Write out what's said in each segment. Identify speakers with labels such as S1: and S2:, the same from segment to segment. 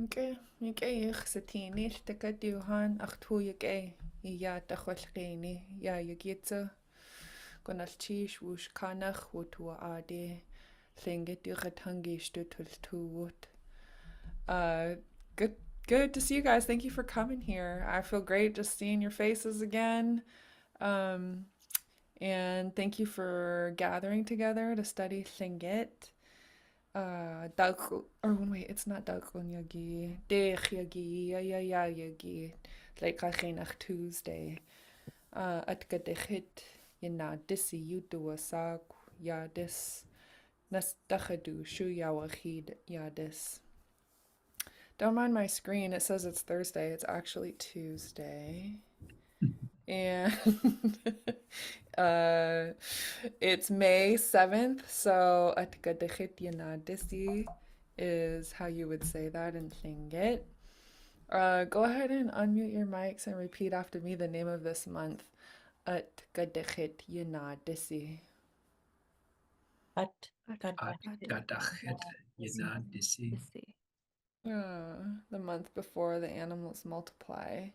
S1: Okay, okay, satini, takatuhan, achtuyak ya tachwalkini, ya yagitsa, gonalchish, wush kanach, wutua ade, Lingit yukatangi stutultuwut. Uh, good, good to see you guys. Thank you for coming here. I feel great just seeing your faces again. Um, and thank you for gathering together to study Lingit. Or wait, it's not Dalkun Yagi. Dech Yagi, ya Yagi. Like Kachinach Tuesday. At Gadechit, Yina Disi Yuduasak, Yadis. Nasdachadu, Shu Yawahid, Yadis. Don't mind my screen. It says it's Thursday. It's actually Tuesday. And uh, it's May 7th. So Atgadechit Yanadisi is how you would say that in Tlingit. Go ahead and unmute your mics and repeat after me the name of this month. Atgadechit Yanadisi.
S2: At
S3: At gadachet yenadisi.
S1: The month before the animals multiply.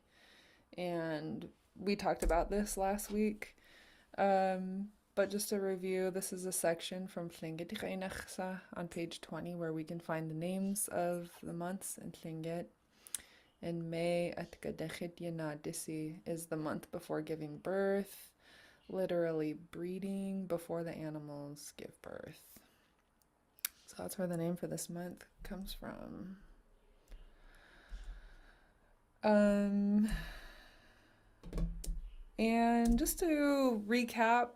S1: And we talked about this last week. But just a review, this is a section from Tlingit on page 20 where we can find the names of the months in Tlingit. In May, Atgadechit Yanadisi is the month before giving birth, literally breeding before the animals give birth. So that's where the name for this month comes from. And just to recap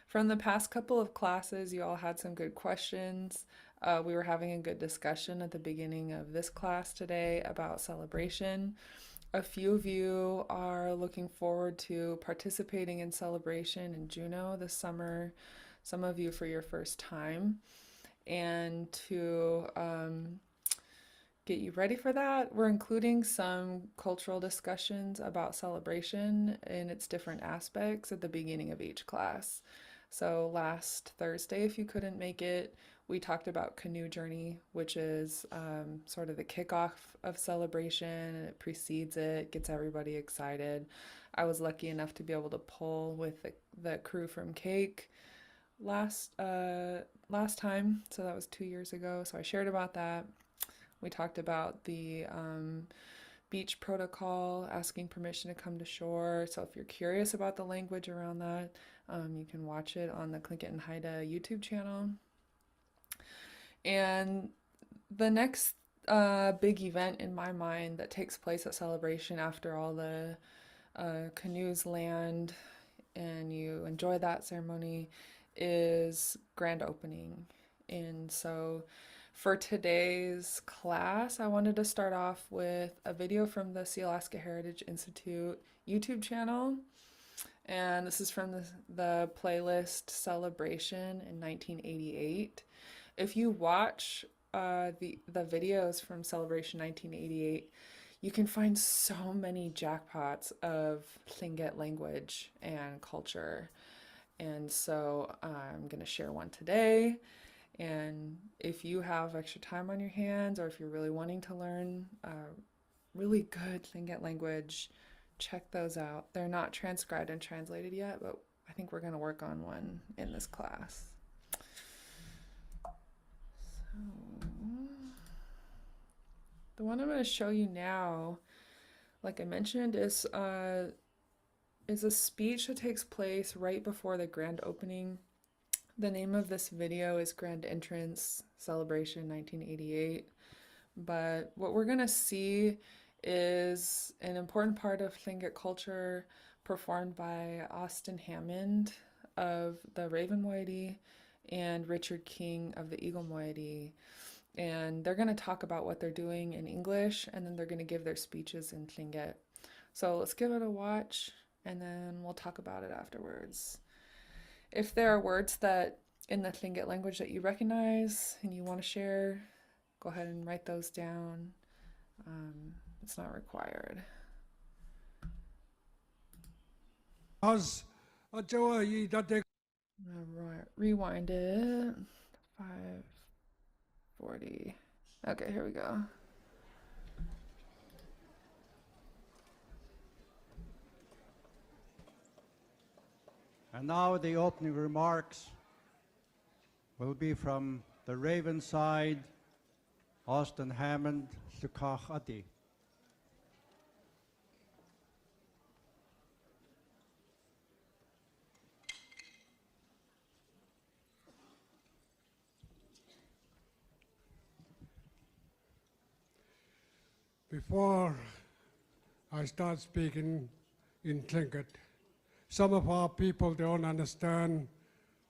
S1: from the past couple of classes, you all had some good questions. We were having a good discussion at the beginning of this class today about celebration. A few of you are looking forward to participating in celebration in Juneau this summer, some of you for your first time. And to get you ready for that, we're including some cultural discussions about celebration in its different aspects at the beginning of each class. So last Thursday, if you couldn't make it, we talked about Canoe Journey, which is sort of the kickoff of celebration, and it precedes it, gets everybody excited. I was lucky enough to be able to pull with the crew from Cake last time, so that was 2 years ago. So I shared about that. We talked about the beach protocol, asking permission to come to shore. So if you're curious about the language around that, you can watch it on the Tlingit and Haida YouTube channel. And the next big event in my mind that takes place at Celebration after all the canoes land and you enjoy that ceremony is grand opening. And so for today's class, I wanted to start off with a video from the Sea Alaska Heritage Institute YouTube channel. And this is from the playlist Celebration in 1988. If you watch the videos from Celebration 1988, you can find so many jackpots of Tlingit language and culture. And so I'm going to share one today. And if you have extra time on your hands, or if you're really wanting to learn really good Tlingit language, check those out. They're not transcribed and translated yet, but I think we're going to work on one in this class. So, the one I'm going to show you now, like I mentioned, is a speech that takes place right before the grand opening. The name of this video is Grand Entrance Celebration 1988. But what we're going to see is an important part of Tlingit culture performed by Austin Hammond of the Raven Moiety and Richard King of the Eagle Moiety. And they're going to talk about what they're doing in English, and then they're going to give their speeches in Tlingit. So let's give it a watch, and then we'll talk about it afterwards. If there are words that in the Tlingit language that you recognize and you want to share, go ahead and write those down. It's not required. Rewind it. 540. Okay, here we go.
S4: And now the opening remarks will be from the Raven side, Austin Hammond, Sukach Ati.
S5: Before I start speaking in Tlingit, some of our people don't understand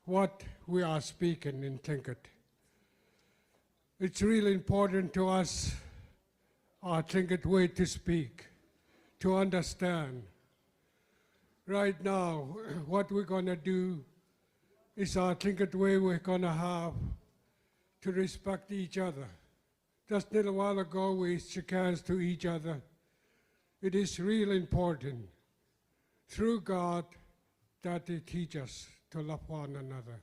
S5: what we are speaking in Tlingit. It's really important to us, our Tlingit way to speak, to understand. Right now, what we're going to do is our Tlingit way we're going to have to respect each other. Just a little while ago, we shook hands to each other. It is really important, through God, that He teach us to love one another.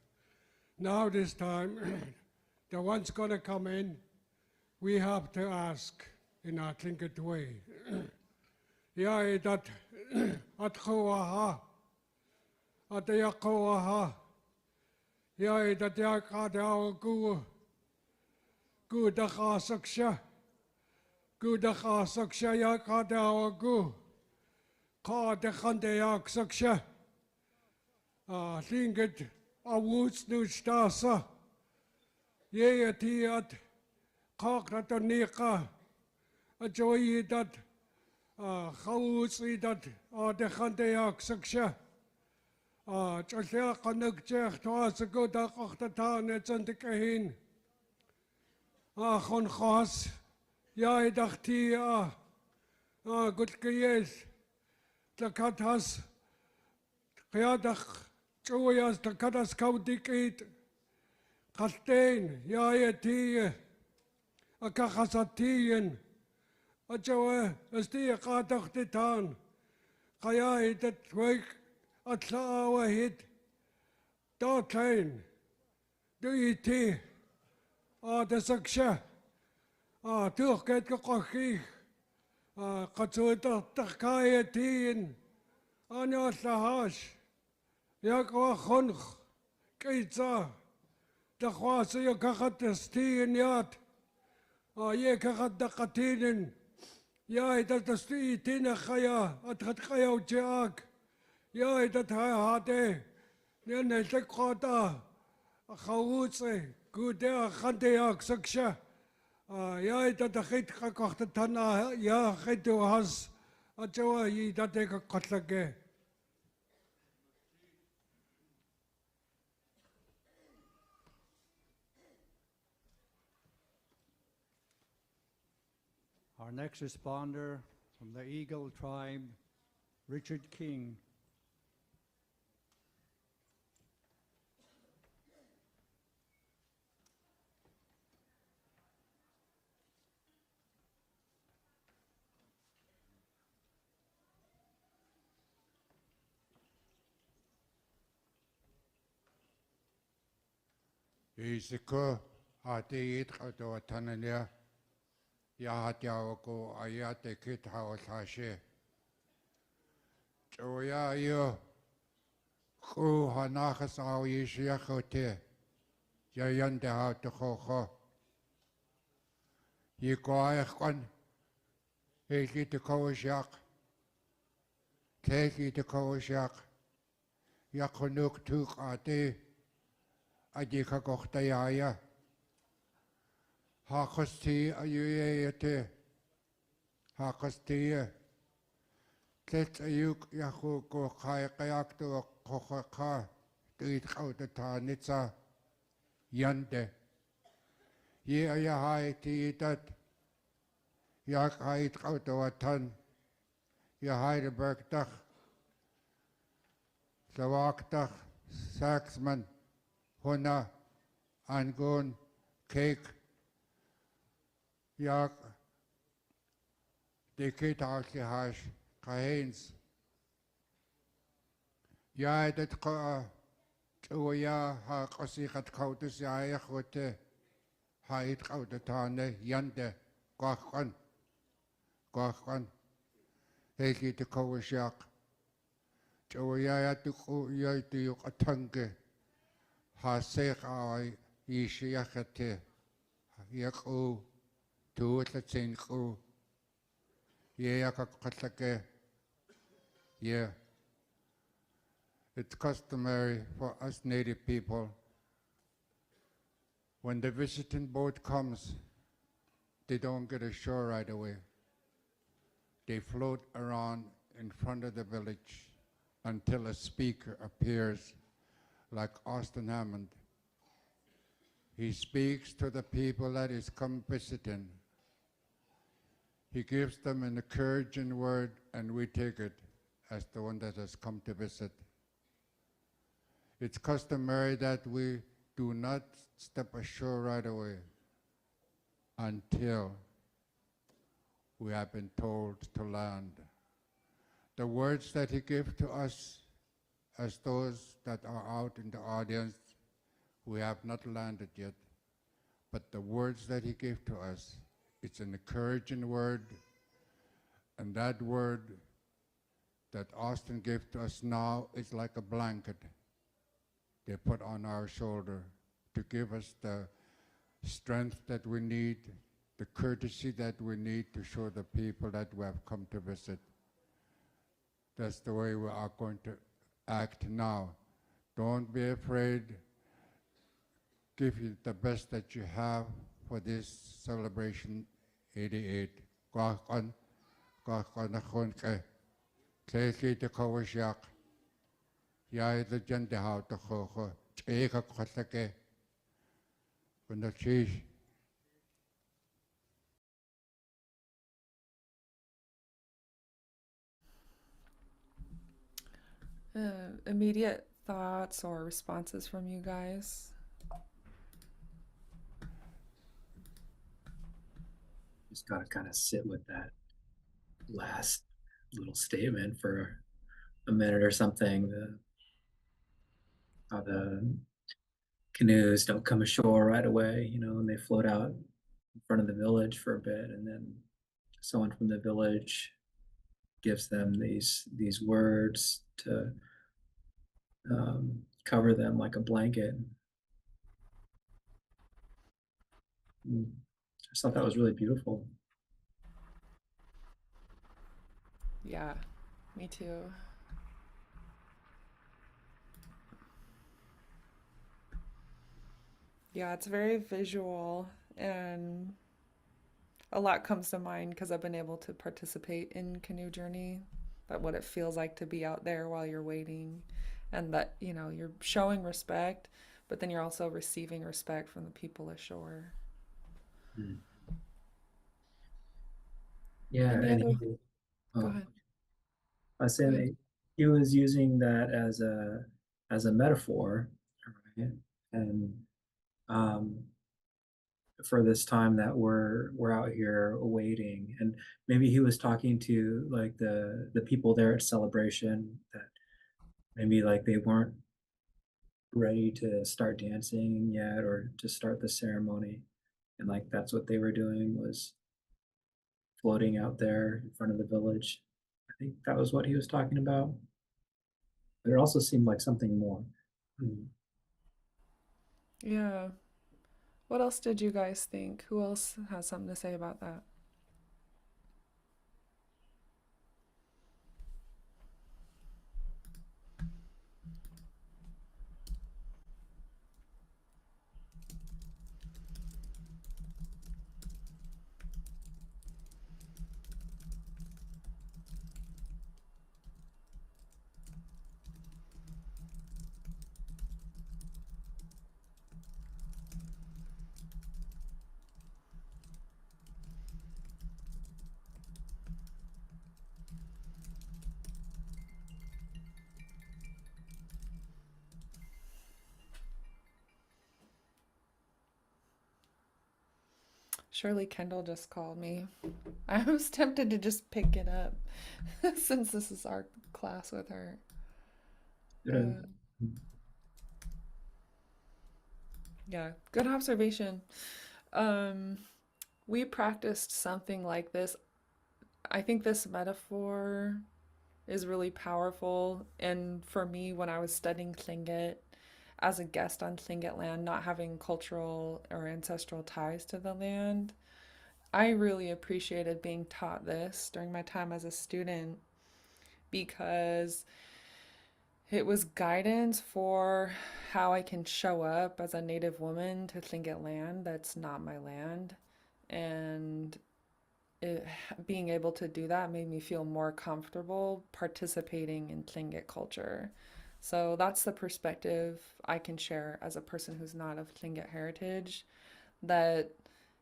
S5: Now this time, the one's going to come in, we have to ask in our Tlingit way. Ya dat at khoaha, at ya khoaha, ya dat ya ka da gu da khasaksha, gu da khasaksha ya ka da gu, ka da khande ya ksaksha. Lingit awuts nu stasa, ye atiat, kak ratanika, a joy dat. Khawuts dat de khande ya ksaksha. Chalya kanak chekh toas go da qahtata ne tsantikahin. Khon khas ya idachti gutkiyes takatas qiyadakh chuyas takatas kaudikit qaltain ya yati akakhasatiyen ajawa asti qadakhtitan qaya idat wek atla wahid datain duiti the saksha turket qaqi qatsuta taqayatin ana lahash yakwa khonch kaitsa the khwasi yakhatastin yat ye kakhadaqatinin ya idatasti tina khaya athat khaya ujak ya idat hade ne tekqata khawutse gude khande yak saksha ya idat khit qahtana ya khitu has ajawa idat qatlage.
S4: Our next responder from the Eagle tribe, Richard King.
S6: Isiko ati it kato tanania ya hatiawako ayate kit hawasashe. Choya yo ku hanakas au yishiakote yayande hautukoko. Yikoayakon eki te kowashak teki te kowashak yakonuk tuk ati adika kohtayaya. Hakosti ayuyete hakosti ket ayuk yaku ko kayak to kokaka tuit kautata nitsa yande ye ayahai tiitat yak hait kautawatan ya heidelbergtach sawaktach saxman hona angon cake jak de ketalke hash kahens ja dat ya ha qasiqat qautus ya khote hait qautatane yande qaqan heki te kowashak Chawaya tuku yay tuyuk atange. Hasek ay yishiyakate. Yaku tuutlatsinku. Yayakakatlake. Yeah. It's customary for us native people, when the visiting boat comes, they don't get ashore right away. They float around in front of the village until a speaker appears, like Austin Hammond. He speaks to the people that is come visiting. He gives them an encouraging word, and we take it as the one that has come to visit. It's customary that we do not step ashore right away until we have been told to land. The words that he gave to us, as those that are out in the audience, we have not landed yet, but the words that he gave to us, it's an encouraging word, and that word that Austin gave to us now is like a blanket they put on our shoulder to give us the strength that we need, the courtesy that we need to show the people that we have come to visit. That's the way we are going to act now. Don't be afraid. Give you the best that you have for this celebration 88. Kakon nakon ke. Keki te kawasyak. Yai the jende how to koko. Eka kotake. When the cheese.
S1: Immediate thoughts or responses from you guys?
S3: Just got to kind of sit with that last little statement for a minute or something. How the canoes don't come ashore right away, and they float out in front of the village for a bit, and then someone from the village gives them these words to cover them like a blanket. I just thought that was really beautiful.
S1: Yeah, me too. Yeah, it's very visual, and a lot comes to mind because I've been able to participate in Canoe Journey, that what it feels like to be out there while you're waiting, and that, you're showing respect, but then you're also receiving respect from the people ashore.
S3: Mm. Yeah,
S1: Any
S3: and
S1: other? Go
S3: oh,
S1: ahead.
S3: I was saying
S1: Go ahead.
S3: that he was using that as a metaphor, right? And um, for this time that we're out here waiting, and maybe he was talking to like the people there at celebration, that maybe like they weren't ready to start dancing yet or to start the ceremony, and like that's what they were doing, was floating out there in front of the village. I think that was what he was talking about, but it also seemed like something more. Mm.
S1: Yeah. What else did you guys think? Who else has something to say about that? Shirley Kendall just called me. I was tempted to just pick it up since this is our class with her.
S3: Good.
S1: Yeah, good observation. Um, we practiced something like this. I think this metaphor is really powerful. And for me, when I was studying Tlingit as a guest on Tlingit land, not having cultural or ancestral ties to the land, I really appreciated being taught this during my time as a student because it was guidance for how I can show up as a Native woman to Tlingit land that's not my land. And it, being able to do that made me feel more comfortable participating in Tlingit culture. So that's the perspective I can share as a person who's not of Tlingit heritage, that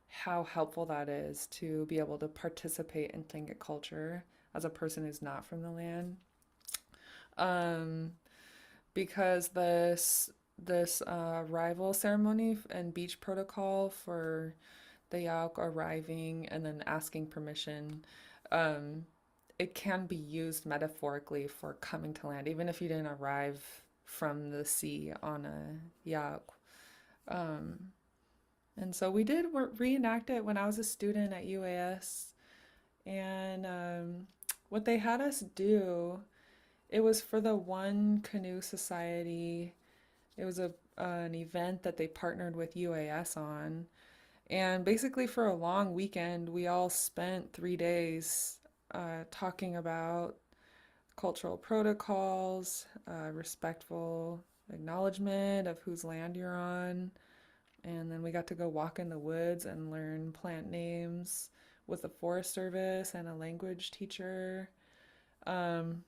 S1: how helpful that is to be able to participate in Tlingit culture as a person who's not from the land. Um, because this arrival ceremony and beach protocol for the Yauk arriving and then asking permission, um, it can be used metaphorically for coming to land, even if you didn't arrive from the sea on a Yauk. Um, and so we did reenact it when I was a student at UAS. And what they had us do, it was for the One Canoe Society. It was an event that they partnered with UAS on. And basically, for a long weekend, we all spent 3 days talking about cultural protocols, respectful acknowledgement of whose land you're on. And then we got to go walk in the woods and learn plant names with the Forest Service and a language teacher. Um,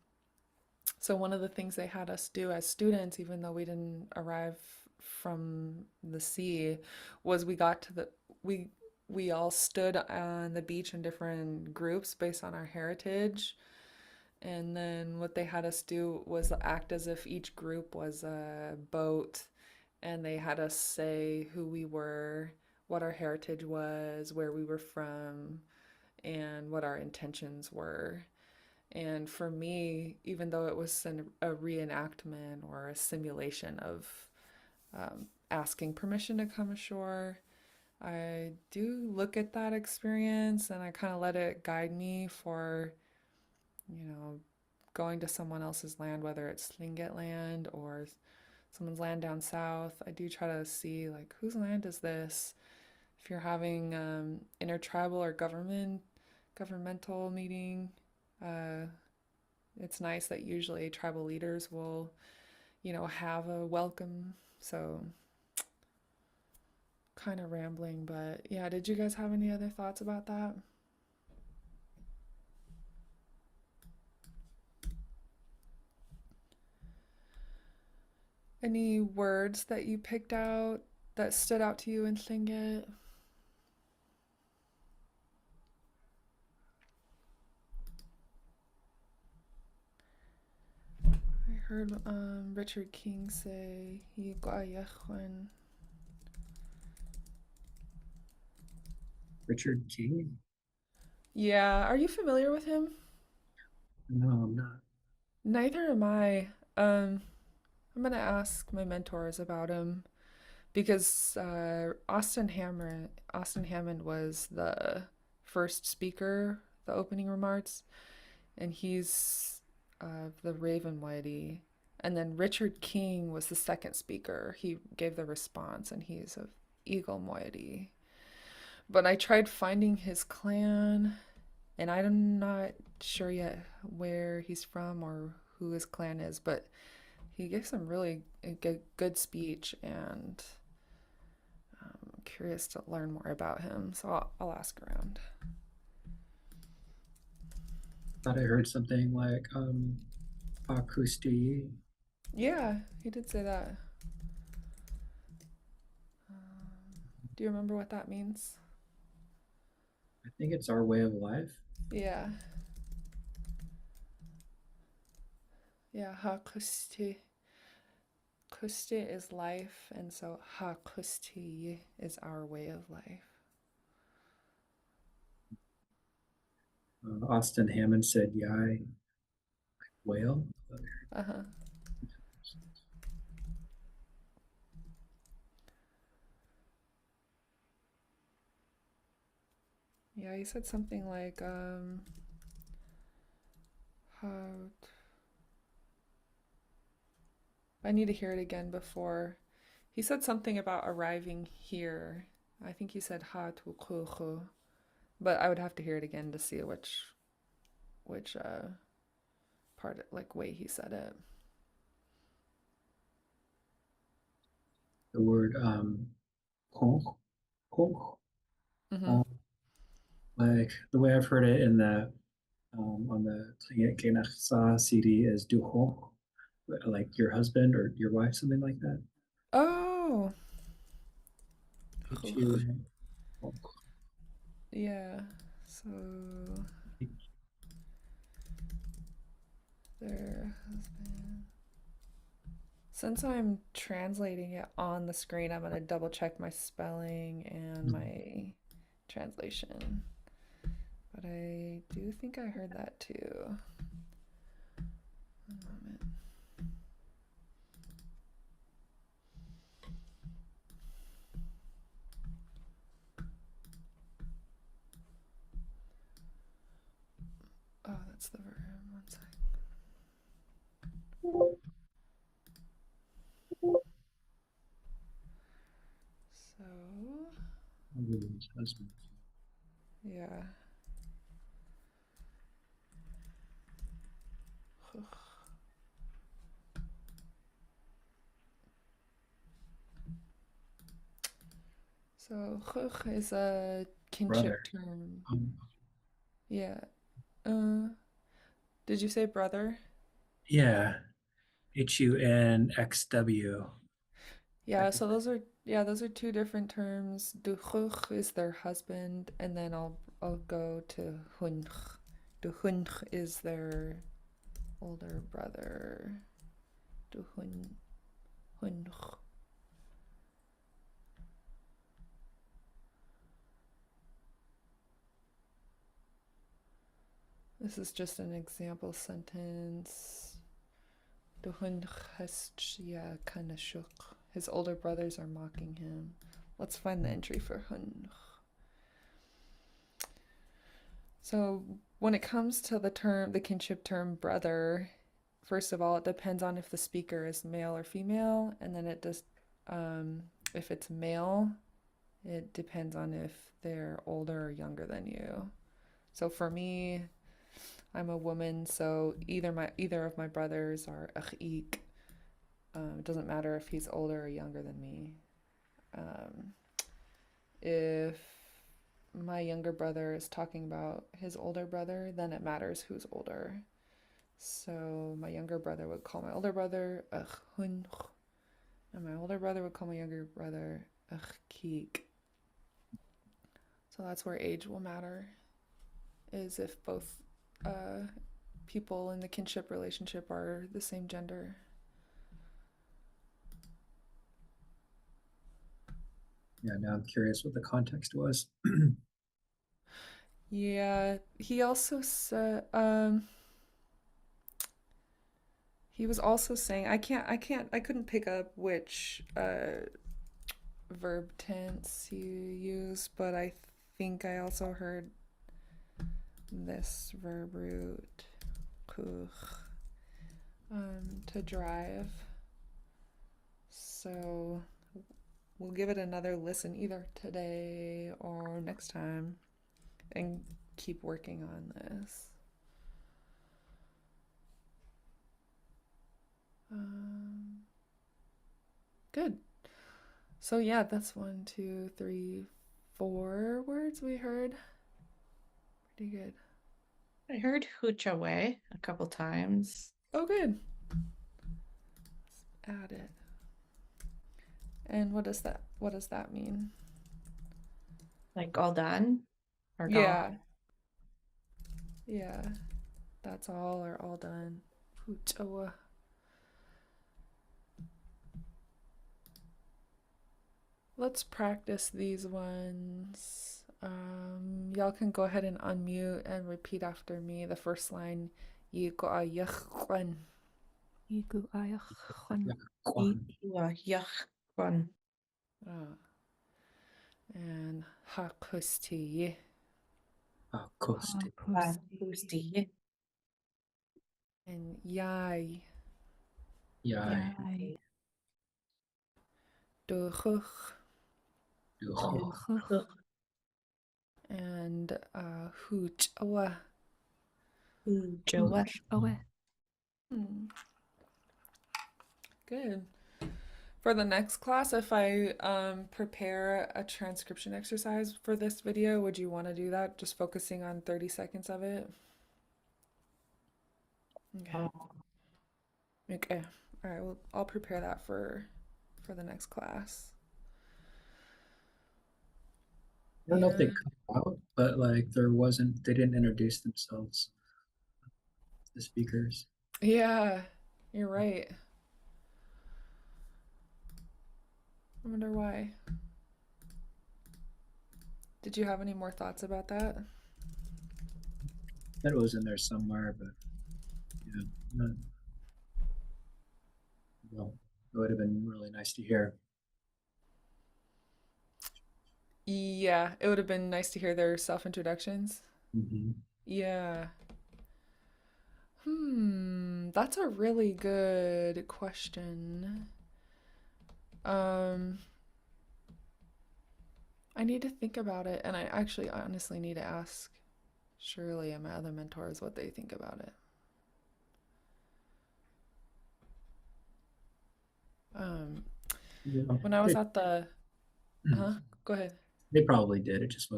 S1: so one of the things they had us do as students, even though we didn't arrive from the sea, was we we all stood on the beach in different groups based on our heritage. And then what they had us do was act as if each group was a boat, and they had us say who we were, what our heritage was, where we were from, and what our intentions were. And for me, even though it was a reenactment or a simulation of asking permission to come ashore, I do look at that experience and I kind of let it guide me for, you know, going to someone else's land, whether it's Lingit land or someone's land down south. I do try to see, like, whose land is this? If you're having intertribal or governmental meeting, uh, it's nice that usually tribal leaders will, have a welcome. So kind of rambling, but yeah, did you guys have any other thoughts about that? Any words that you picked out that stood out to you in Tlingit? I heard Richard King say "Yiguayechwen."
S3: Richard King?
S1: Yeah, are you familiar with him?
S3: No, I'm not.
S1: Neither am I. I'm gonna ask my mentors about him because Austin Hammond was the first speaker, the opening remarks, and he's the Raven Whitey. And then Richard King was the second speaker. He gave the response, and he's of Eagle Moiety. But I tried finding his clan, and I'm not sure yet where he's from or who his clan is, but he gave some really good speech, and I'm curious to learn more about him, so I'll ask around.
S3: Thought I heard something like Akusti.
S1: Yeah, he did say that. Do you remember what that means?
S3: I think it's our way of life.
S1: Yeah. Yeah, ha kusti. Kusti is life, and so ha kusti is our way of life.
S3: Austin Hammond said yai whale.
S1: Uh-huh. Yeah, he said something like How I need to hear it again before. He said something about arriving here. I think he said ha tu kuchu, but I would have to hear it again to see which part like way he said it.
S3: The word konk, konk,
S1: Mm-hmm.
S3: like the way I've heard it in the on the Lingit Class CD is duho, like your husband or your wife, something like that.
S1: Oh,
S3: Ichu,
S1: yeah. So their husband. Since I'm translating it on the screen, I'm gonna double check my spelling and my translation. But I do think I heard that too. One moment. Oh, that's the verb. One sec. So,
S3: husband.
S1: yeah. So, chuch is a kinship
S3: Brother.
S1: term.
S3: Um,
S1: Yeah. Uh, did you say brother?
S3: yeah, HUNXW.
S1: Yeah, so those are two different terms. Du chuch is their husband, and then I'll go to hunch. Du hunch is their older brother. Du hunch. This is just an example sentence. Du hunch hast ja keine Schuk. His older brothers are mocking him. Let's find the entry for hunch. So when it comes to the kinship term brother, first of all, it depends on if the speaker is male or female, and then it does, if it's male, it depends on if they're older or younger than you. So for me, I'm a woman, so either of my brothers are achik. It doesn't matter if he's older or younger than me. Um, if my younger brother is talking about his older brother, then it matters who's older. So my younger brother would call my older brother ach hun, and my older brother would call my younger brother ach kiek. So that's where age will matter, is if both people in the kinship relationship are the same gender.
S3: Yeah, now I'm curious what the context was.
S1: Yeah, he also said he was also saying I couldn't pick up which verb tense you use, but I think I also heard this verb root kuch, to drive. So we'll give it another listen either today or next time and keep working on this. Good. So yeah, that's 1, 2, 3, 4 words we heard. Pretty good.
S2: I heard hooch away a couple times.
S1: Oh, good. Let's add it. And what does that mean?
S2: Like all done or
S1: Yeah.
S2: gone.
S1: Yeah. That's all or all done. Hoochoa. Let's practice these ones. Y'all can go ahead and unmute and repeat after me. The first line, Yiqa'ayachqan.
S7: Yiqa'ayachqan.
S3: Kwan,
S2: Yuck one.
S1: And Hakusti.
S3: Kosti,
S7: Hakusti.
S2: Boosty.
S1: and yai,
S3: Yai.
S2: Yai.
S1: duchuch,
S3: Ugh.
S1: and hooch awa.
S2: Joa.
S1: Hmm, good. For the next class, if I prepare a transcription exercise for this video, would you want to do that? Just focusing on 30 seconds of it? Okay. Okay. All right. Well, I'll prepare that for the next class.
S3: I don't know if they
S1: Yeah.
S3: cut out, but like they didn't introduce themselves, the speakers.
S1: Yeah. You're right. I wonder why. Did you have any more thoughts about that?
S3: That was in there somewhere, but yeah, no, well, it would have been really nice to hear.
S1: Yeah, it would have been nice to hear their self-introductions.
S3: Hmm.
S1: Yeah. That's a really good question. Um, I need to think about it, and I actually honestly need to ask Shirley and my other mentors what they think about it. Um,
S3: Yeah,
S1: when I was at the, huh? Go ahead.
S3: they probably did. Just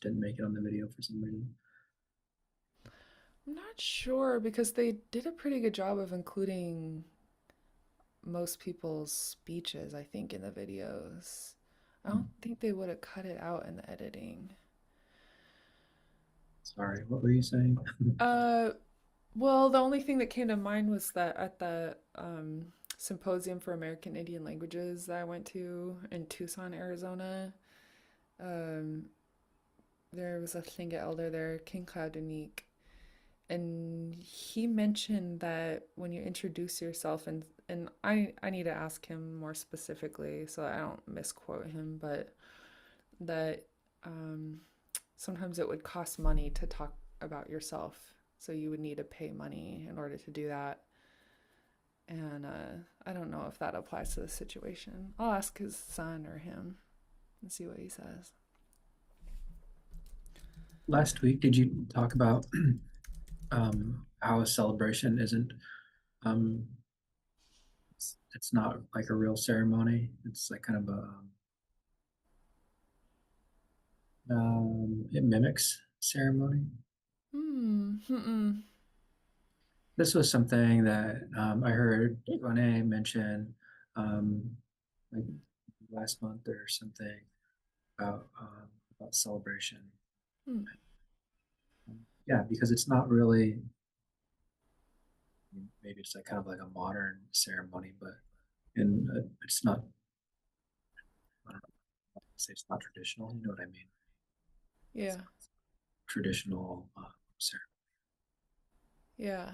S3: didn't make it on the video for some reason.
S1: I'm not sure because they did a pretty good job of including most people's speeches, I think, in the videos. I don't think they would have cut it out in the editing.
S3: Sorry, what were you saying?
S1: Uh, well, the only thing that came to mind was that at the Symposium for American Indian Languages that I went to in Tucson, Arizona, um, there was a Tlingit elder there, King Cloudunique, and he mentioned that when you introduce yourself, and I need to ask him more specifically so I don't misquote him, but that um, sometimes it would cost money to talk about yourself, so you would need to pay money in order to do that. And I don't know if that applies to the situation. I'll ask his son or him and see what he says.
S3: Last week, did you talk about how a celebration isn't um, it's not like a real ceremony. It's like kind of a it mimics ceremony.
S1: Hmm.
S3: This was something that I heard Renee mention um, like last month or something about celebration.
S1: Hmm.
S3: Yeah, because it's not really, maybe it's like kind of like a modern ceremony, but it's not. I don't know, say it's not traditional. You know what I mean? It's
S1: Yeah.
S3: not traditional ceremony.
S1: Yeah.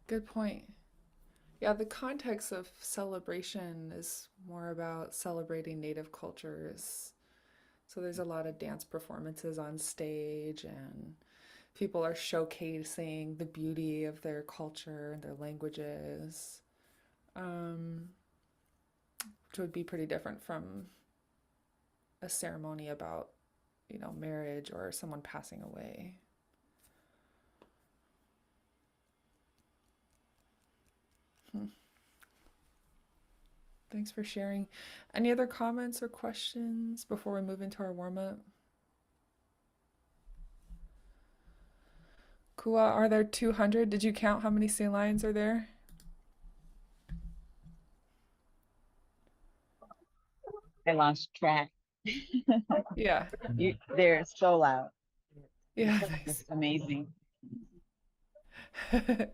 S1: Good point. Yeah, the context of celebration is more about celebrating native cultures. So there's a lot of dance performances on stage, and people are showcasing the beauty of their culture and their languages, um, which would be pretty different from a ceremony about, marriage or someone passing away. Hmm. Thanks for sharing. Any other comments or questions before we move into our warm up? Kua, are there 200? Did you count how many sea lions are there?
S7: I lost track.
S1: Yeah.
S7: They're so loud.
S1: Yeah,
S7: It's amazing.
S1: nice.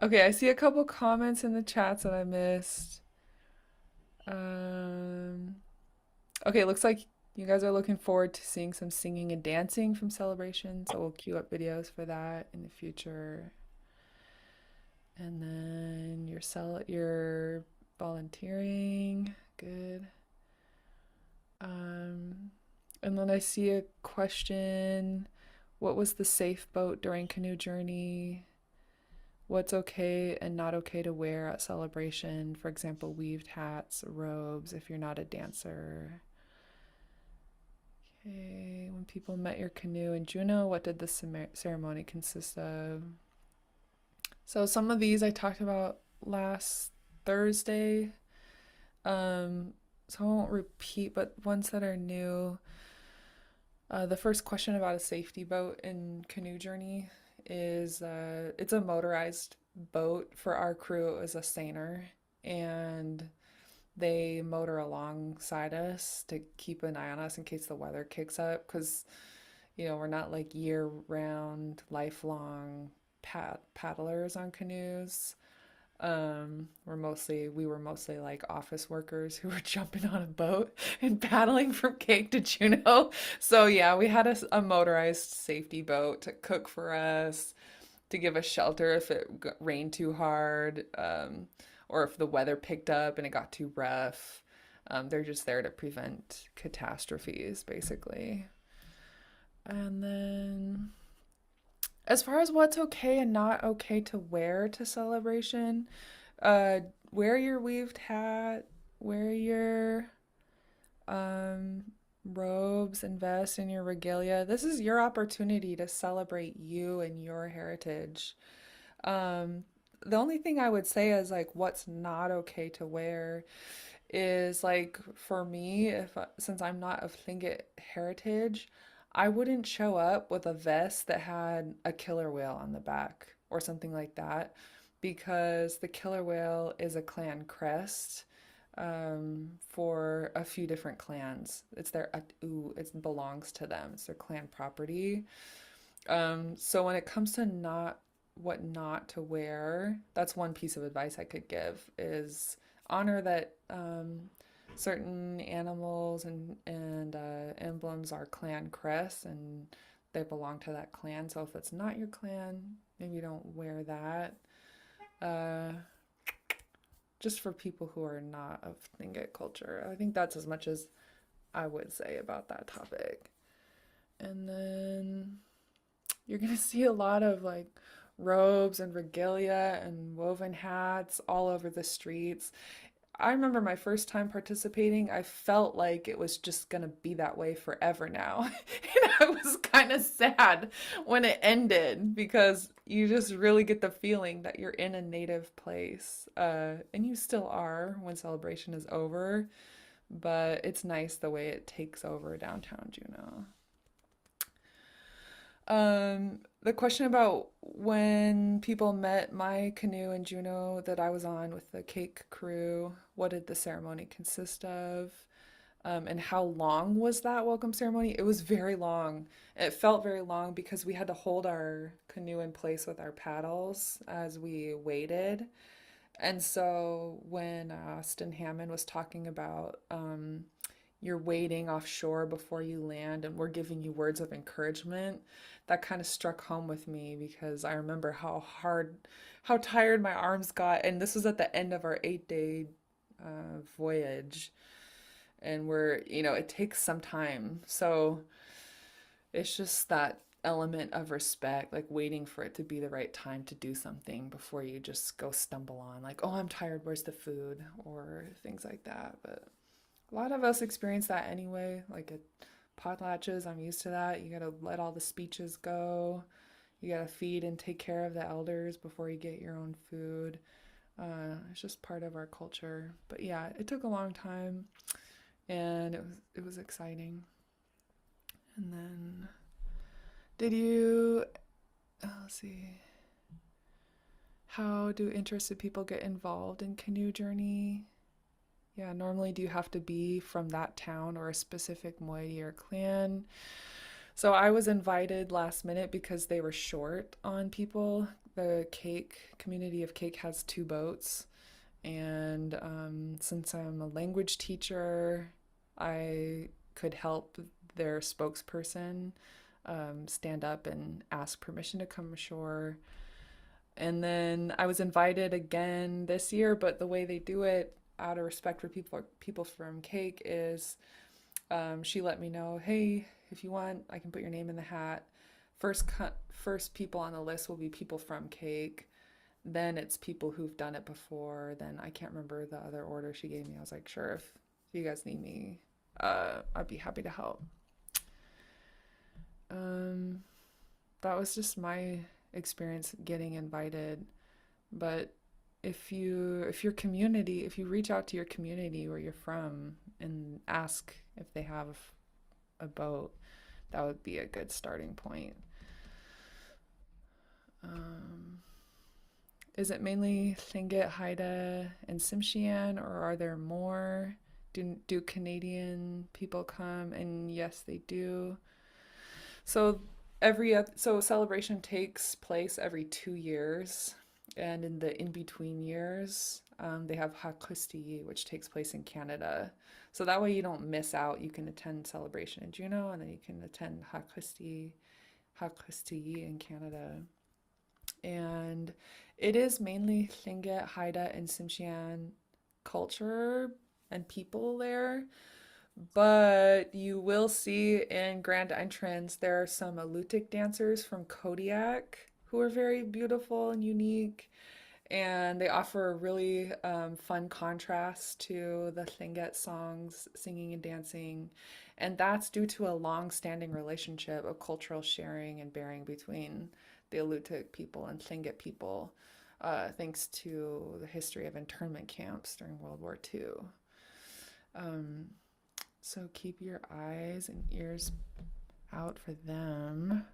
S1: Okay, I see a couple comments in the chats that I missed. Um, okay, it looks like you guys are looking forward to seeing some singing and dancing from Celebration, so we'll queue up videos for that in the future. And then your volunteering, good. Um, and then I see a question. What was the safe boat during canoe journey? What's okay and not okay to wear at celebration? For example, weaved hats, robes, if you're not a dancer. Okay, when people met your canoe in Juneau, what did the ceremony consist of? So some of these I talked about last Thursday. So I won't repeat, but ones that are new. The first question about a safety boat in canoe journey is it's a motorized boat. For our crew, it was a seiner, and they motor alongside us to keep an eye on us in case the weather kicks up, because we're not like year round, lifelong paddlers on canoes. We were mostly like office workers who were jumping on a boat and paddling from Cape to Juneau. So yeah, we had a motorized safety boat to cook for us, to give us shelter if it rained too hard, or if the weather picked up and it got too rough. They're just there to prevent catastrophes, basically. And then, as far as what's okay and not okay to wear to celebration, uh, wear your weaved hat, wear your um, robes and vests and your regalia. This is your opportunity to celebrate you and your heritage. Um, the only thing I would say is like what's not okay to wear is like for me, if since I'm not of Tlingit heritage, I wouldn't show up with a vest that had a killer whale on the back or something like that, because the killer whale is a clan crest for a few different clans. It's their it belongs to them. It's their clan property. So when it comes to what not to wear, that's one piece of advice I could give is honor that certain animals and emblems are clan crests and they belong to that clan. So if it's not your clan, maybe don't wear that. Uh, just for people who are not of Tlingit culture. I think that's as much as I would say about that topic. And then you're gonna see a lot of like robes and regalia and woven hats all over the streets. I remember my first time participating, I felt like it was just gonna be that way forever now. And I was kind of sad when it ended because you just really get the feeling that you're in a native place. And you still are when celebration is over, but it's nice the way it takes over downtown Juneau. The question about when people met my canoe in Juneau that I was on with the cake crew, what did the ceremony consist of? And how long was that welcome ceremony? It was very long. It felt very long because we had to hold our canoe in place with our paddles as we waited. And so when Austin Hammond was talking about you're waiting offshore before you land and we're giving you words of encouragement, that kind of struck home with me because I remember how tired my arms got. And this was at the end of our 8-day voyage. And it takes some time. So it's just that element of respect, like waiting for it to be the right time to do something before you just go stumble on, like, oh, I'm tired, where's the food? Or things like that. But a lot of us experience that anyway. Like at potlatches, I'm used to that. You gotta let all the speeches go. You gotta feed and take care of the elders before you get your own food. It's just part of our culture. But yeah, it took a long time, and it was exciting. And then, did you? Let's see. How do interested people get involved in canoe journey? Yeah, normally do you have to be from that town or a specific moiety or clan? So I was invited last minute because they were short on people. The Cake community of Cake has 2 boats, and since I'm a language teacher, I could help their spokesperson stand up and ask permission to come ashore. And then I was invited again this year, but the way they do it, out of respect for people from Cake, is she let me know, hey, if you want, I can put your name in the hat first people on the list will be people from Cake. Then it's people who've done it before. Then I can't remember the other order she gave me. I was like, sure, if you guys need me, I'd be happy to help. Um, that was just my experience getting invited. But if you reach out to your community where you're from and ask if they have a boat, that would be a good starting point. Um, is it mainly Tlingit, Haida, and Tsimshian, or are there more? Do Canadian people come? And yes, they do. So so celebration takes place every 2 years, and in the in between years, they have Hakusti, which takes place in Canada. So that way you don't miss out. You can attend celebration in Juneau, and then you can attend Hakusti in Canada. And it is mainly Tlingit, Haida, and Tsimshian culture and people there. But you will see in grand entrance there are some Alutiiq dancers from Kodiak who are very beautiful and unique, and they offer a really fun contrast to the Tlingit songs, singing and dancing, and that's due to a long-standing relationship of cultural sharing and bearing between the Alutiiq people and Tlingit people, thanks to the history of internment camps during World War II. Um, so keep your eyes and ears out for them.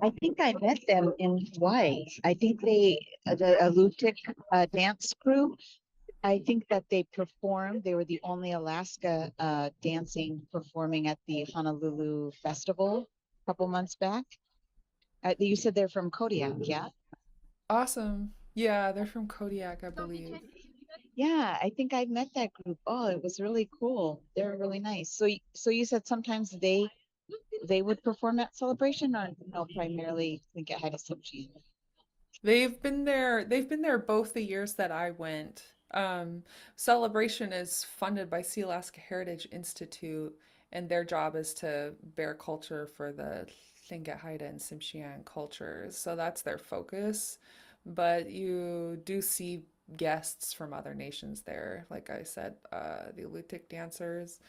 S7: I think I met them in Hawaii. I think the Alutiiq dance group, I think that they performed. They were the only Alaska dancing performing at the Honolulu Festival a couple months back. You said they're from Kodiak, yeah?
S1: Awesome. Yeah, they're from Kodiak, I believe.
S7: Yeah, I think I met that group. Oh, it was really cool. They're really nice. So you said sometimes they would perform at Celebration, or no, primarily think it had a subject.
S1: They've been there both the years that I went. Celebration is funded by Sea Alaska Heritage Institute, and their job is to bear culture for the Tlingit, Haida, and Tsimshian cultures. So that's their focus. But you do see guests from other nations there. Like I said, the Alutiiq dancers,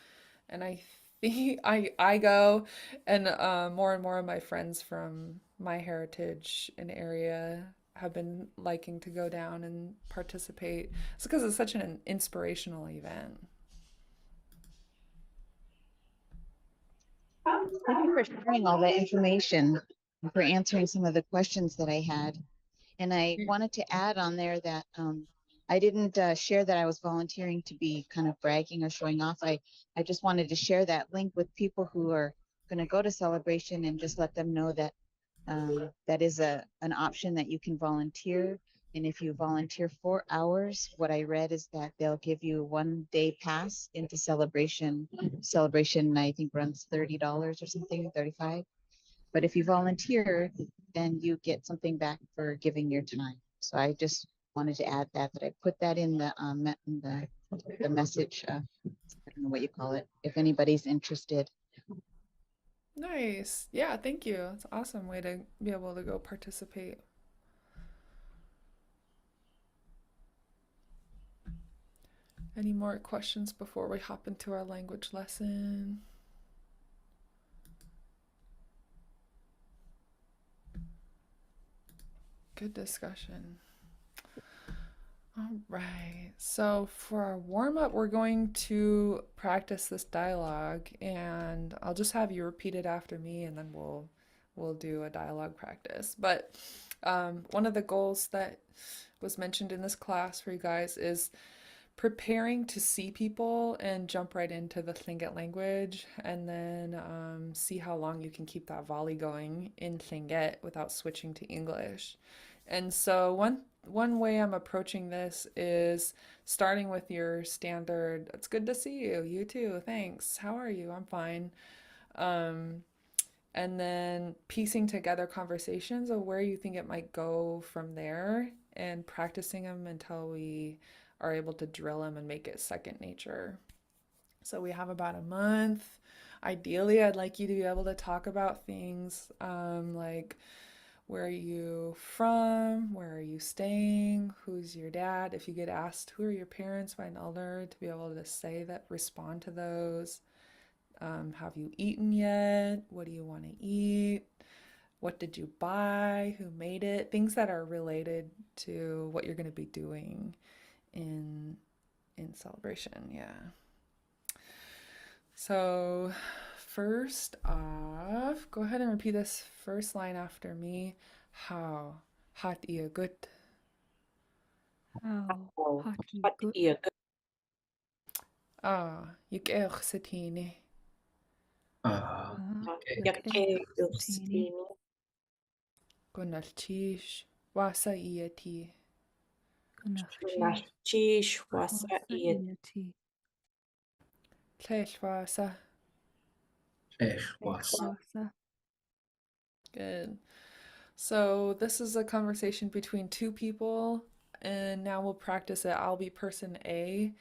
S1: and I think I go, and more and more of my friends from my heritage and area have been liking to go down and participate. It's because it's such an inspirational event.
S7: Thank you for sharing all that information and for answering some of the questions that I had. And I wanted to add on there that I didn't share that I was volunteering to be kind of bragging or showing off. I just wanted to share that link with people who are going to go to Celebration and just let them know that that is an option that you can volunteer. And if you volunteer 4 hours, what I read is that they'll give you a 1 day pass into Celebration. Celebration, I think, runs $30 or something, 35. But if you volunteer, then you get something back for giving your time. So I just wanted to add that I put that in the message. I don't know what you call it. If anybody's interested.
S1: Nice. Yeah, thank you. It's an awesome way to be able to go participate. Any more questions before we hop into our language lesson? Good discussion. All right. So for our warm up, we're going to practice this dialogue, and I'll just have you repeat it after me, and then we'll do a dialogue practice. But one of the goals that was mentioned in this class for you guys is preparing to see people and jump right into the Tlingit language, and then see how long you can keep that volley going in Tlingit without switching to English. And so one way I'm approaching this is starting with your standard, it's good to see you. You too. Thanks. How are you? I'm fine. Um, and then piecing together conversations of where you think it might go from there and practicing them until we are able to drill them and make it second nature. So we have about a month. Ideally, I'd like you to be able to talk about things like where are you from, where are you staying, who's your dad. If you get asked who are your parents by an elder, to be able to say that, respond to those. Have you eaten yet? What do you want to eat? What did you buy? Who made it? Things that are related to what you're going to be doing in celebration. Yeah. So, first off, go ahead and repeat this first line after me. How hat ihr gut?
S8: How
S2: Oh,
S8: hot you
S2: hot
S8: good?
S2: ear
S1: Ah, ik erg satini.
S3: Ah,
S2: yak
S8: Yak
S2: Justini.
S1: Gunalchish. Wasa iati.
S8: Gunachchi
S2: Chish wasa
S8: Wasa
S2: ear
S8: Iati
S1: Tleish wasa.
S3: was.
S8: Wasa
S1: Good. So, this is a conversation between two people, and now we'll practice it. I'll be person A,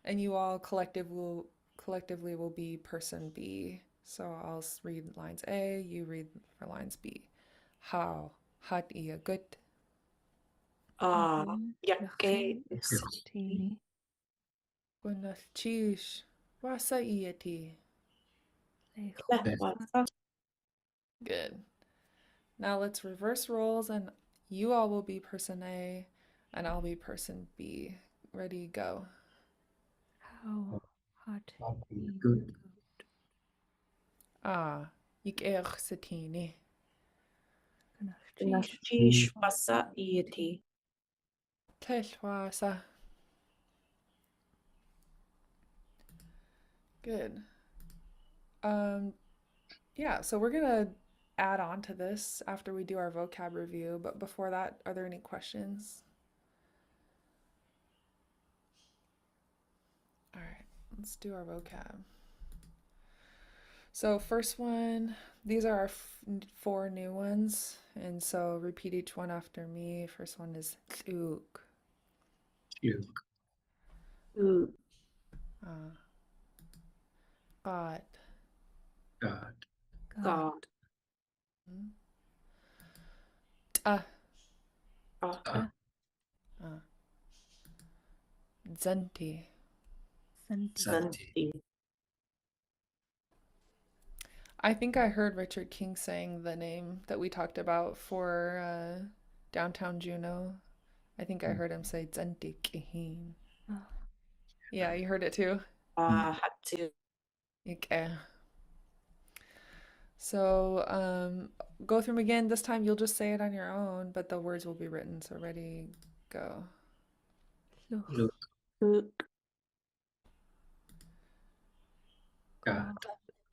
S1: and you all collectively will be person B. So I'll read lines A, you read for lines B. How hat ihr gut?
S2: yak
S8: Justini
S1: Gunalchish. Wasa iati.
S8: Wasa
S2: wasa
S1: Good. Now let's reverse roles, and you all will be person A, and I'll be person B. Ready, go.
S8: How hot you
S3: Good.
S8: good?
S1: Ah, ik erg satini.
S8: Gunachchi
S2: Chish wasa eati.
S1: Tleish wasa. Good. Yeah, so we're gonna add on to this after we do our vocab review, but before that, are there any questions? All right, let's do our vocab. So first one, these are our four new ones, and so repeat each one after me. First one is tluk, uh, got,
S3: God.
S2: God.
S1: ta,
S2: Ah,
S1: zanti.
S8: Santi
S2: Santi.
S1: I think I heard Richard King saying the name that we talked about for downtown Juneau. I think I heard him say zanti kihin. Yeah, you heard it too?
S2: Hatu.
S1: Okay. So, go through them again. This time you'll just say it on your own, but the words will be written. So ready, go.
S8: Luch
S2: Hook.
S3: God.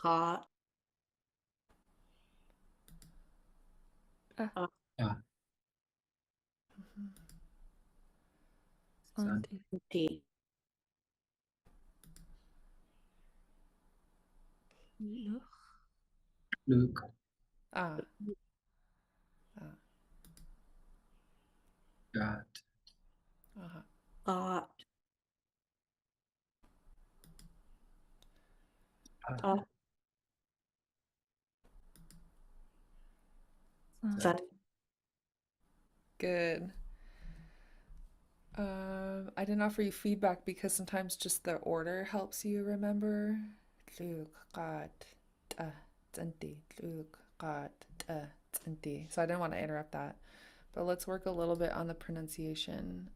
S2: God.
S8: Ah
S3: Ah,
S8: Santi
S2: Santi.
S8: Luch
S3: Luke.
S1: Ah,
S3: God.
S1: uh-huh.
S2: God.
S3: Ah,
S8: San
S2: San.
S1: Good. I didn't offer you feedback because sometimes just the order helps you remember. Tluk, gat, zanti, tluk, gat, zanti. So I didn't want to interrupt that. But let's work a little bit on the pronunciation.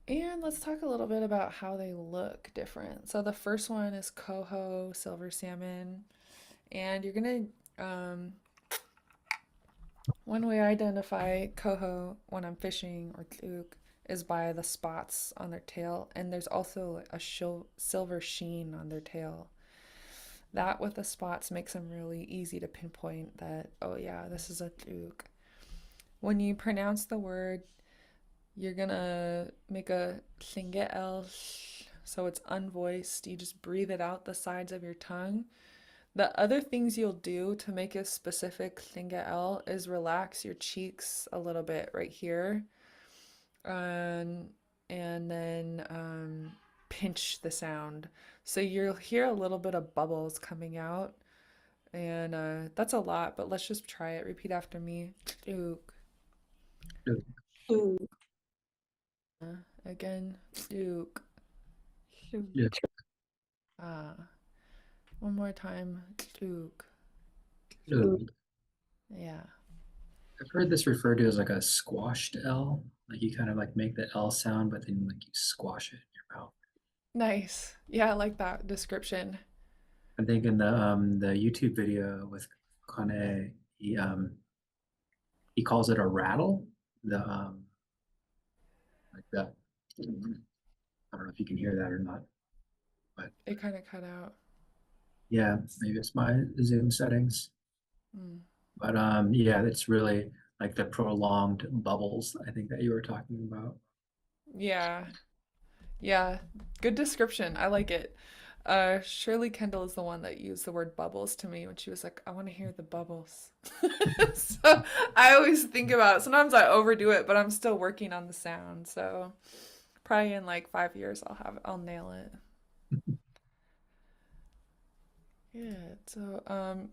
S1: And let's talk a little bit about how they look different. So the first one is coho, silver salmon. And you're gonna, one way I identify coho when I'm fishing or tluk is by the spots on their tail. And there's also a silver sheen on their tail. That with the spots makes them really easy to pinpoint that, oh yeah, this is a tluk. When you pronounce the word, you're gonna make a Lingit L, so it's unvoiced. You just breathe it out the sides of your tongue. The other things you'll do to make a specific Lingit L is relax your cheeks a little bit right here. And then pinch the sound. So you'll hear a little bit of bubbles coming out. And that's a lot, but let's just try it. Repeat after me. Duke. Again. Duke. Ah. One more time. Duke. Yeah.
S3: I've heard this referred to as like a squashed L. Like you kind of like make the L sound, but then like you squash it in your mouth.
S1: Nice. Yeah, I like that description.
S3: I think in the YouTube video with Kane, he calls it a rattle. The like the I don't know if you can hear that or not, but
S1: It kind of cut out.
S3: yeah, maybe it's my Zoom settings.
S1: Mm.
S3: But yeah, it's really like the prolonged bubbles I think that you were talking about.
S1: Yeah. Yeah. Good description. I like it. Shirley Kendall is the one that used the word bubbles to me when she was like, I want to hear the bubbles. So I always think about it. Sometimes I overdo it, but I'm still working on the sound. So probably in like 5 years I'll nail it. Yeah. So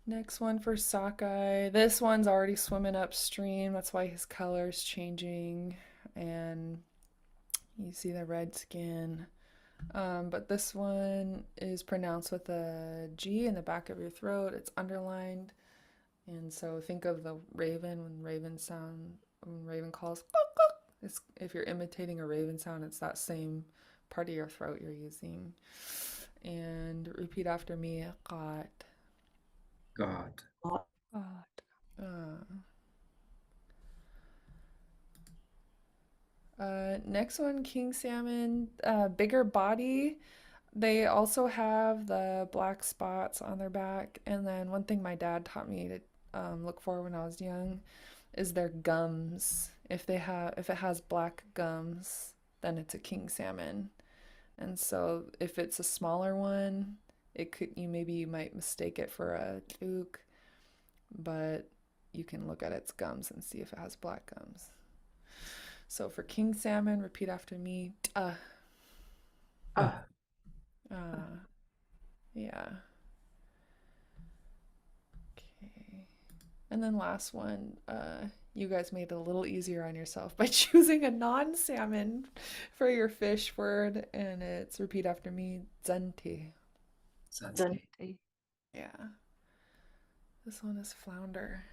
S1: next one for Sockeye. This one's already swimming upstream. That's why his color's changing. And you see the red skin. But this one is pronounced with a G in the back of your throat. It's underlined. And so think of the raven when raven calls. It's, if you're imitating a raven sound, it's that same part of your throat you're using. And repeat after me. God.
S3: God.
S8: God.
S1: Next one, king salmon, bigger body. They also have the black spots on their back. And then one thing my dad taught me to look for when I was young is their gums. If it has black gums, then it's a king salmon. And so if it's a smaller one, you might mistake it for a duke, but you can look at its gums and see if it has black gums. So for king salmon, repeat after me.
S3: Ah,
S1: Yeah. Okay. And then last one, you guys made it a little easier on yourself by choosing a non-salmon for your fish word, and it's repeat after me, zente.
S3: Zante.
S1: Yeah. This one is flounder.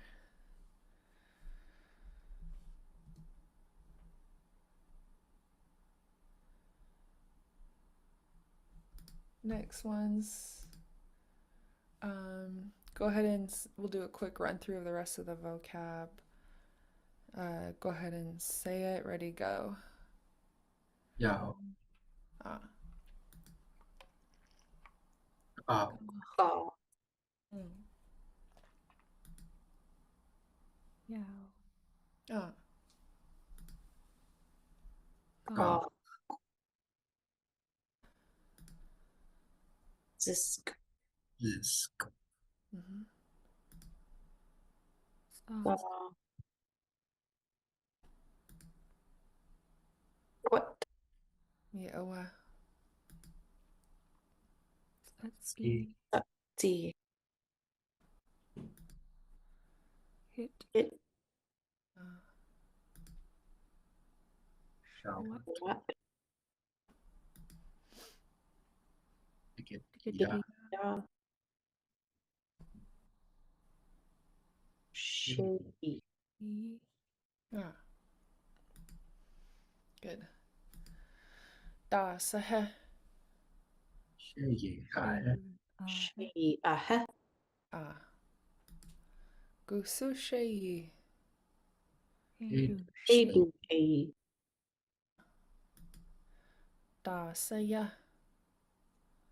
S1: Next one's go ahead and we'll do a quick run through of the rest of the vocab. Go ahead and say it. Ready, go.
S3: Yao.
S1: Ah.
S3: Ah.
S1: Mm.
S8: Yao.
S1: Ah.
S8: God.
S2: Zisk.
S3: Zisk.
S1: Mm-hmm.
S8: Star.
S2: What?
S1: Yeah.
S8: Ski.
S2: See.
S8: Hit.
S2: It.
S3: Shao.
S2: What?
S3: Ticket.
S8: Ticket.
S2: Yeah. Shady.
S1: Ah. Good. Da sahe.
S3: Shei. Ah.
S2: Shady.
S1: Ah. Gusu shei.
S2: Shady. A.
S1: Da saya.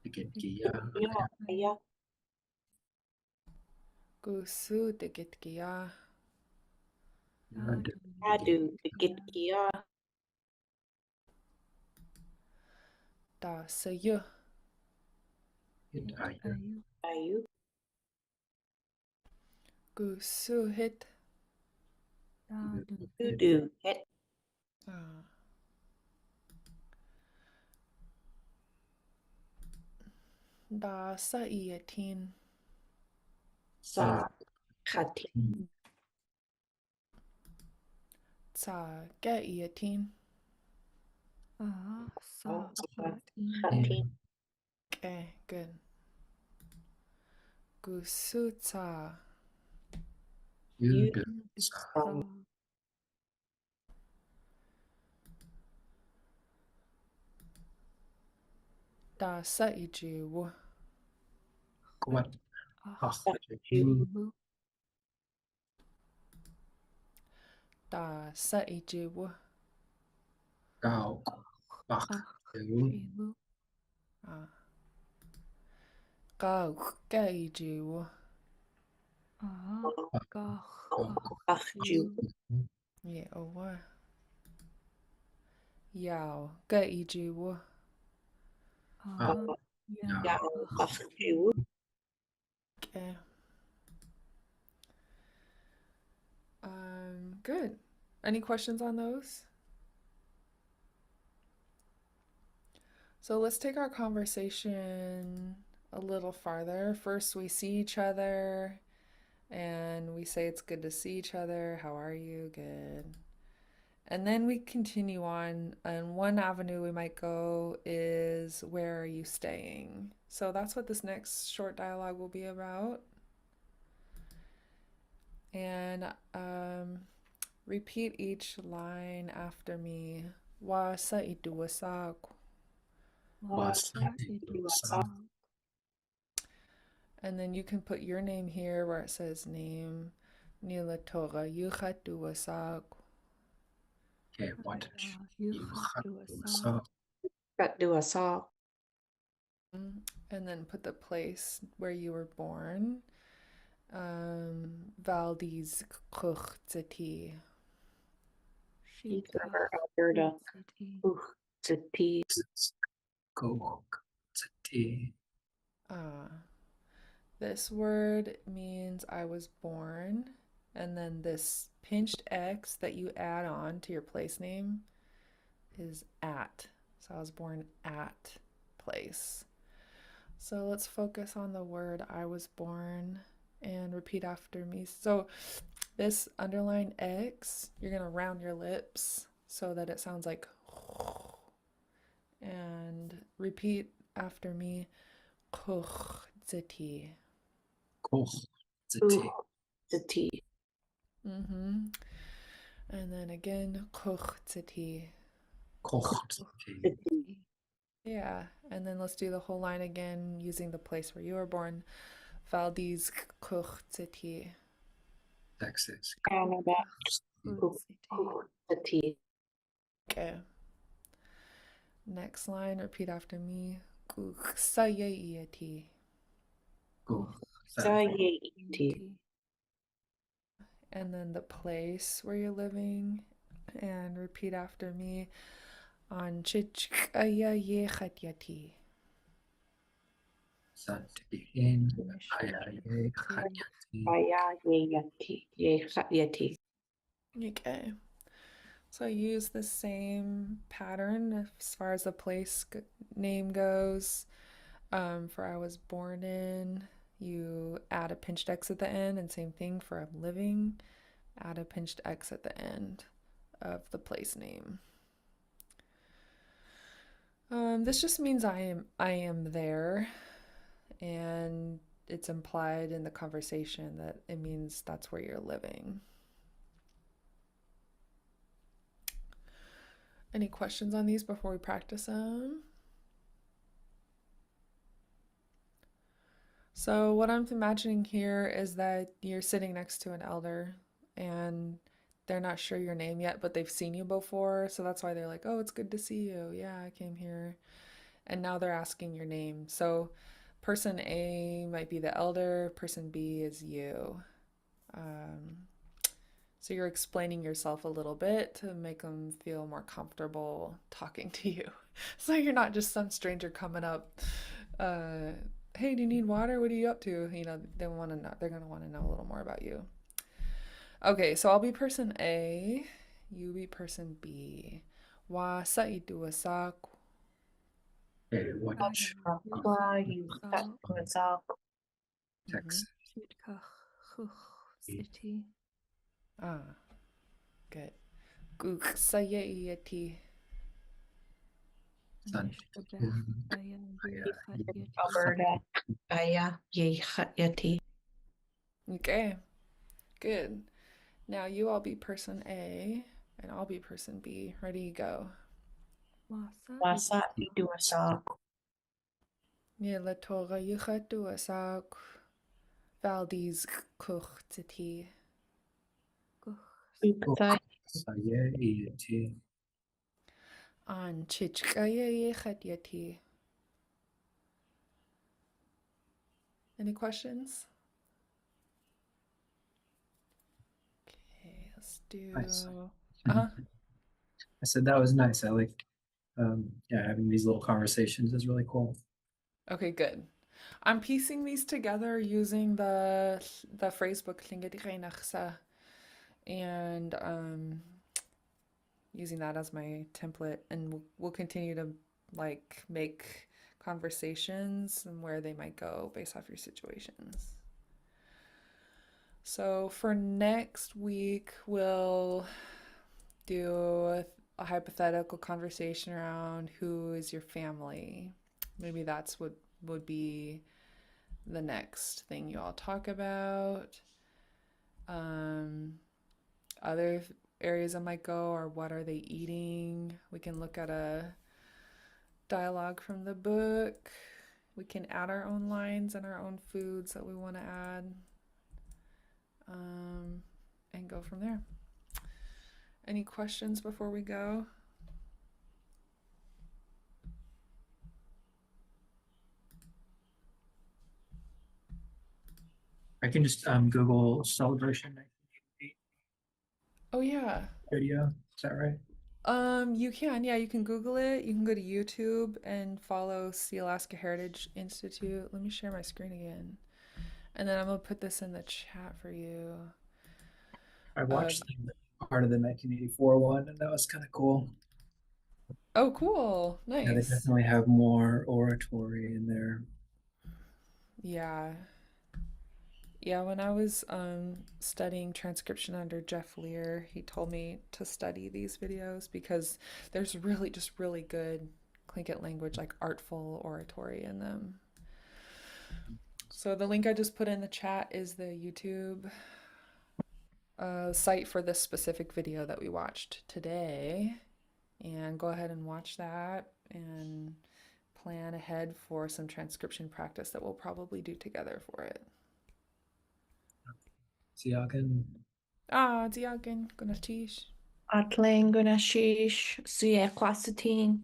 S3: Ticket. Gia.
S2: Yeah.
S1: Gusu dikit kia.
S2: Adu. Get. Yeah.
S1: Da sayu.
S2: Ayu.
S1: Gusu hit.
S2: Do. It.
S1: Ah. Da sa iatin.
S2: Sa khati.
S1: Sa ga iatin.
S8: Sa
S2: Khati.
S1: Okay, good. Gusutsa.
S3: Yudu.
S8: Sa
S1: Da sa iju.
S3: What?
S8: Jimu
S1: Da sa iju.
S3: Gao. Bach.
S8: Jimu
S1: Ga ga iju.
S2: Akhju.
S1: Yeah, oh. Yao ga iju.
S2: Ya akhju.
S1: Okay. Good. Any questions on those? So let's take our conversation a little farther. First, we see each other and we say it's good to see each other. How are you? Good. And then we continue on, and one avenue we might go is where are you staying? So that's what this next short dialogue will be about. And repeat each line after me. Wa sa iduwasak. And then you can put your name here where it says name. Nila Torah Yuchat Duwasak.
S3: Okay, what?
S2: Kat dua sa.
S1: And then put the place where you were born. Valdez Kuchzeti.
S2: River, Alberta. City.
S3: Go. Tea.
S1: This word means I was born, and then this pinched X that you add on to your place name is at. So I was born at place. So let's focus on the word I was born and repeat after me. So this underline X, you're going to round your lips so that it sounds like and repeat after me. Kuchzeti.
S2: City.
S1: And then again, Kuchzeti.
S2: City.
S1: Yeah, and then let's do the whole line again using the place where you were born. Valdez Kuchzeti.
S3: Texas.
S2: Canada. City.
S1: Okay. Next line, repeat after me. Kuchsayeti.
S2: Sayeti.
S1: And then the place where you're living. And repeat after me. On Chichkayayechatiati.
S3: Santihin.
S2: Ayayeti.
S1: Okay. So I use the same pattern as far as the place name goes. For I was born in, you add a pinched X at the end, and same thing for I'm living, add a pinched X at the end of the place name. This just means I am there, and it's implied in the conversation that it means that's where you're living. Any questions on these before we practice them? So what I'm imagining here is that you're sitting next to an elder and they're not sure your name yet, but they've seen you before. So that's why they're like, oh, it's good to see you. Yeah, I came here. And now they're asking your name. So person A might be the elder, person B is you. So you're explaining yourself a little bit to make them feel more comfortable talking to you. So you're not just some stranger coming up, hey, do you need water? What are you up to? You know, they want to know. They're going to want to know a little more about you. Okay, so I'll be person A, you be person B. Wa sa iduwasak.
S3: Okay, watch
S2: Aqua, Yusa,
S3: Texas.
S8: City.
S1: Ah, good. Guksayati.
S3: Sun.
S2: Alberta, Aya, Yeti.
S1: Okay, good. Now you all be person A and I'll be person B. Ready, go.
S2: Wasa, Iduasa,
S1: Nila toga yuchatu asak. Valdez kuchtiti.
S2: Ukta,
S3: Sayeti.
S1: An chichkaya yeti. Any questions? Okay, let's do.
S3: Nice.
S1: Uh-huh.
S3: I said that was nice. I like, yeah, having these little conversations is really cool.
S1: Okay, good. I'm piecing these together using the phrasebook Lingit and using that as my template, and we'll continue to like make conversations and where they might go based off your situations. So for next week, we'll do a hypothetical conversation around who is your family. Maybe that's what would be the next thing you all talk about. Other areas I might go are what are they eating? We can look at a dialogue from the book. We can add our own lines and our own foods that we want to add, and go from there. Any questions before we go?
S3: I can just Google celebration 1988
S1: Oh yeah.
S3: video. Is that right?
S1: You can, yeah, you can Google it. You can go to YouTube and follow the Alaska Heritage Institute. Let me share my screen again. And then I'm gonna put this in the chat for you.
S3: I watched part of the 1984 one, and that was kind of cool.
S1: Oh, cool.
S3: Yeah, they
S1: Nice.
S3: definitely have more oratory in there.
S1: Yeah. Yeah, when I was studying transcription under Jeff Lear, he told me to study these videos because there's really just really good Tlingit language, like artful oratory in them. So the link I just put in the chat is the YouTube site for this specific video that we watched today. And go ahead and watch that and plan ahead for some transcription practice that we'll probably do together for it.
S3: Siagan.
S1: Ah, Diagan, Gunatish.
S2: Atlang, Gunashish, Suya Quasatin.